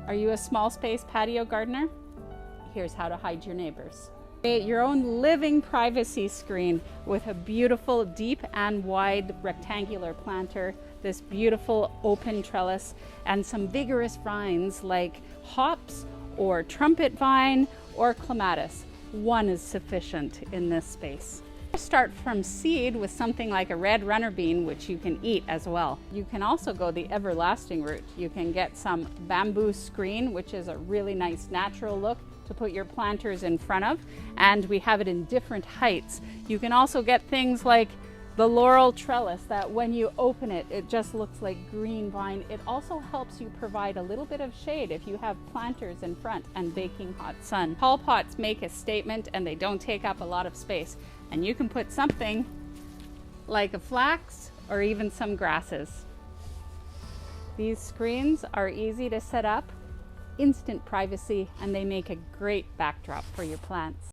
Are you a small space patio gardener? Here's how to hide your neighbors. Create your own living privacy screen with a beautiful deep and wide rectangular planter, this beautiful open trellis, and some vigorous vines like hops or trumpet vine or clematis. One is sufficient in this space. Start from seed with something like a red runner bean, which you can eat as well. You can also go the everlasting route. You can get some bamboo screen, which is a really nice natural look to put your planters in front of, and we have it in different heights. You can also get things like the laurel trellis that when you open it, it just looks like green vine. It also helps you provide a little bit of shade if you have planters in front and baking hot sun. Tall pots make a statement and they don't take up a lot of space. And you can put something like a flax or even some grasses. These screens are easy to set up, instant privacy, and they make a great backdrop for your plants.